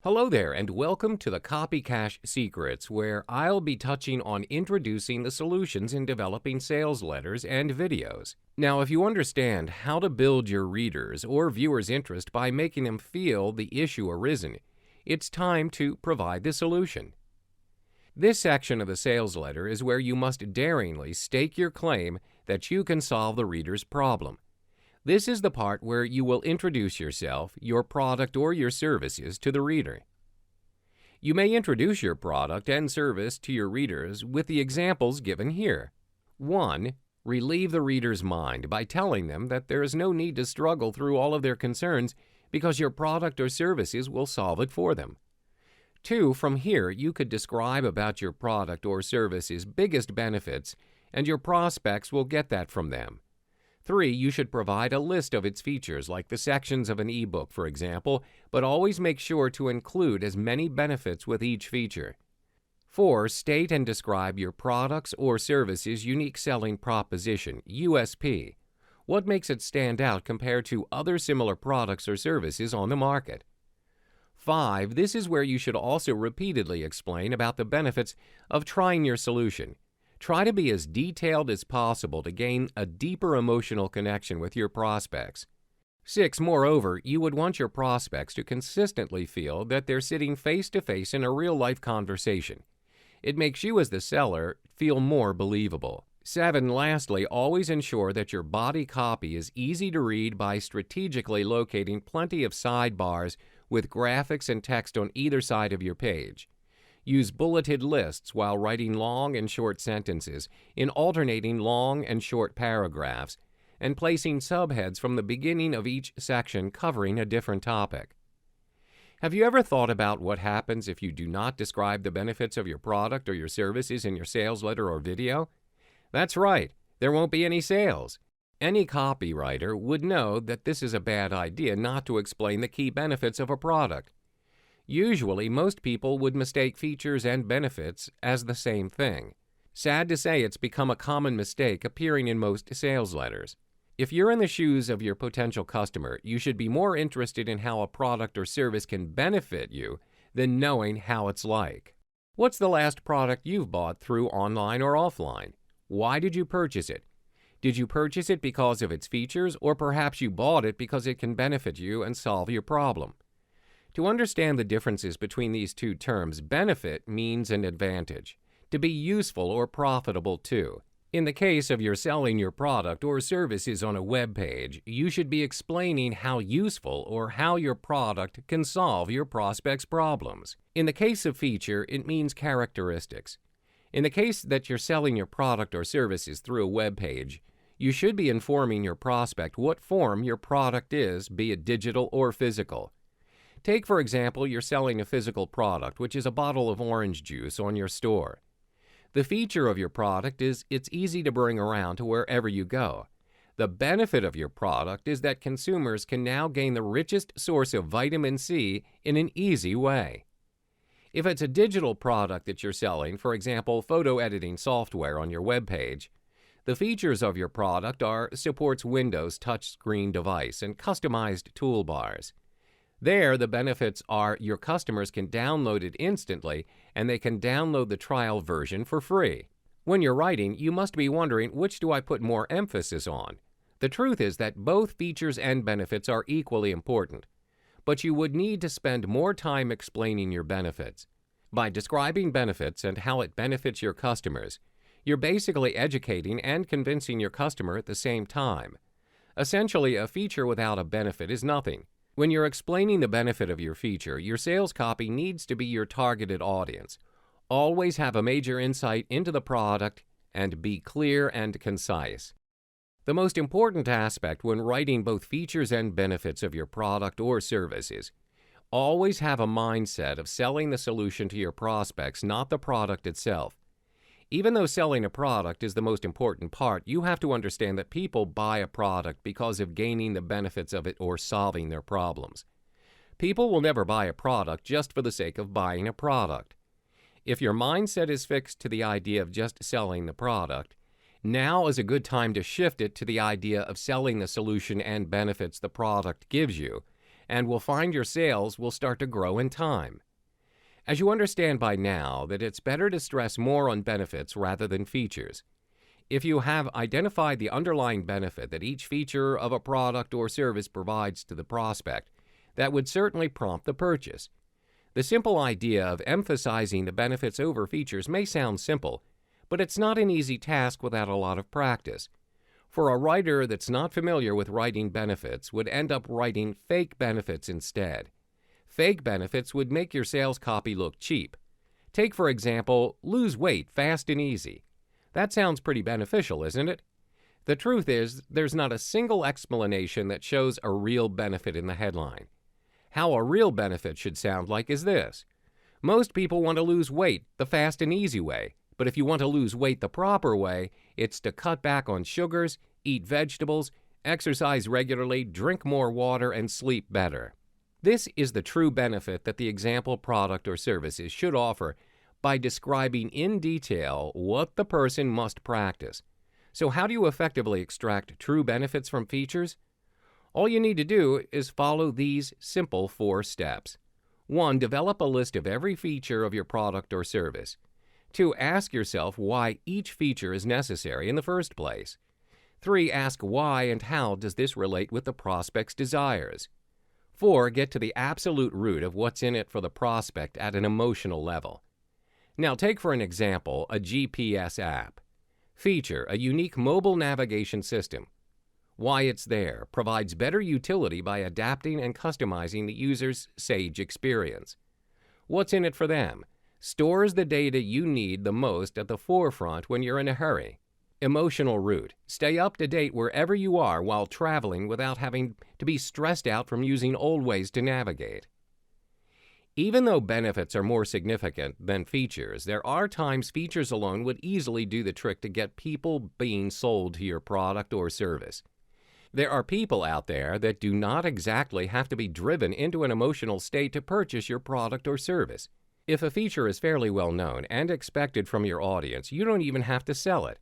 Hello there, and welcome to the Copy Cash Secrets, where I'll be touching on introducing the solutions in developing sales letters and videos. Now, if you understand how to build your readers' or viewers' interest by making them feel the issue arisen, it's time to provide the solution. This section of the sales letter is where you must daringly stake your claim that you can solve the reader's problem. This is the part where you will introduce yourself, your product, or your services to the reader. You may introduce your product and service to your readers with the examples given here. 1. Relieve the reader's mind by telling them that there is no need to struggle through all of their concerns because your product or services will solve it for them. 2. From here, you could describe about your product or service's biggest benefits, and your prospects will get that from them. 3. You should provide a list of its features, like the sections of an ebook, for example, but always make sure to include as many benefits with each feature. 4. State and describe your products or services' unique selling proposition, USP. What makes it stand out compared to other similar products or services on the market? 5. This is where you should also repeatedly explain about the benefits of trying your solution. Try to be as detailed as possible to gain a deeper emotional connection with your prospects. 6. Moreover, you would want your prospects to consistently feel that they're sitting face-to-face in a real-life conversation. It makes you as the seller feel more believable. 7. Lastly, always ensure that your body copy is easy to read by strategically locating plenty of sidebars with graphics and text on either side of your page. Use bulleted lists while writing long and short sentences in alternating long and short paragraphs, and placing subheads from the beginning of each section covering a different topic. Have you ever thought about what happens if you do not describe the benefits of your product or your services in your sales letter or video? That's right, there won't be any sales. Any copywriter would know that this is a bad idea not to explain the key benefits of a product. Usually, most people would mistake features and benefits as the same thing. Sad to say, it's become a common mistake appearing in most sales letters. If you're in the shoes of your potential customer, you should be more interested in how a product or service can benefit you than knowing how it's like. What's the last product you've bought through online or offline? Why did you purchase it? Did you purchase it because of its features, or perhaps you bought it because it can benefit you and solve your problem? To understand the differences between these two terms, benefit means an advantage, to be useful or profitable too. In the case of you're selling your product or services on a web page, you should be explaining how useful or how your product can solve your prospect's problems. In the case of feature, it means characteristics. In the case that you're selling your product or services through a web page, you should be informing your prospect what form your product is, be it digital or physical. Take, for example, you're selling a physical product, which is a bottle of orange juice on your store. The feature of your product is it's easy to bring around to wherever you go. The benefit of your product is that consumers can now gain the richest source of vitamin C in an easy way. If it's a digital product that you're selling, for example, photo editing software on your web page, the features of your product supports Windows touchscreen device and customized toolbars. There, the benefits are your customers can download it instantly, and they can download the trial version for free. When you're writing, you must be wondering, which do I put more emphasis on? The truth is that both features and benefits are equally important, but you would need to spend more time explaining your benefits. By describing benefits and how it benefits your customers, you're basically educating and convincing your customer at the same time. Essentially, a feature without a benefit is nothing. When you're explaining the benefit of your feature, your sales copy needs to be your targeted audience. Always have a major insight into the product and be clear and concise. The most important aspect when writing both features and benefits of your product or service is always have a mindset of selling the solution to your prospects, not the product itself. Even though selling a product is the most important part, you have to understand that people buy a product because of gaining the benefits of it or solving their problems. People will never buy a product just for the sake of buying a product. If your mindset is fixed to the idea of just selling the product, now is a good time to shift it to the idea of selling the solution and benefits the product gives you, and will find your sales will start to grow in time. As you understand by now that it's better to stress more on benefits rather than features. If you have identified the underlying benefit that each feature of a product or service provides to the prospect, that would certainly prompt the purchase. The simple idea of emphasizing the benefits over features may sound simple, but it's not an easy task without a lot of practice. For a writer that's not familiar with writing benefits would end up writing fake benefits instead. Fake benefits would make your sales copy look cheap. Take, for example, lose weight fast and easy. That sounds pretty beneficial, isn't it? The truth is, there's not a single explanation that shows a real benefit in the headline. How a real benefit should sound like is this. Most people want to lose weight the fast and easy way, but if you want to lose weight the proper way, it's to cut back on sugars, eat vegetables, exercise regularly, drink more water, and sleep better. This is the true benefit that the example product or services should offer by describing in detail what the person must practice. So how do you effectively extract true benefits from features? All you need to do is follow these simple 4 steps. 1. Develop a list of every feature of your product or service. 2. Ask yourself why each feature is necessary in the first place. 3. Ask why and how does this relate with the prospect's desires. 4. Get to the absolute root of what's in it for the prospect at an emotional level. Now take for an example a GPS app. Feature, a unique mobile navigation system. Why it's there, provides better utility by adapting and customizing the user's Sage experience. What's in it for them? Stores the data you need the most at the forefront when you're in a hurry. Emotional root. Stay up to date wherever you are while traveling without having to be stressed out from using old ways to navigate. Even though benefits are more significant than features, there are times features alone would easily do the trick to get people being sold to your product or service. There are people out there that do not exactly have to be driven into an emotional state to purchase your product or service. If a feature is fairly well known and expected from your audience, you don't even have to sell it.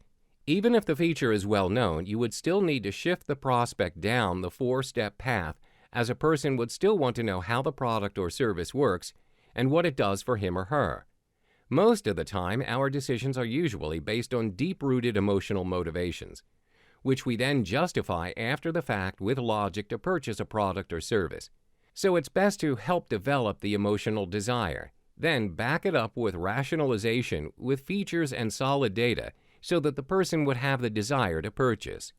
Even if the feature is well known, you would still need to shift the prospect down the 4-step path, as a person would still want to know how the product or service works and what it does for him or her. Most of the time, our decisions are usually based on deep-rooted emotional motivations, which we then justify after the fact with logic to purchase a product or service. So it's best to help develop the emotional desire, then back it up with rationalization with features and solid data so that the person would have the desire to purchase.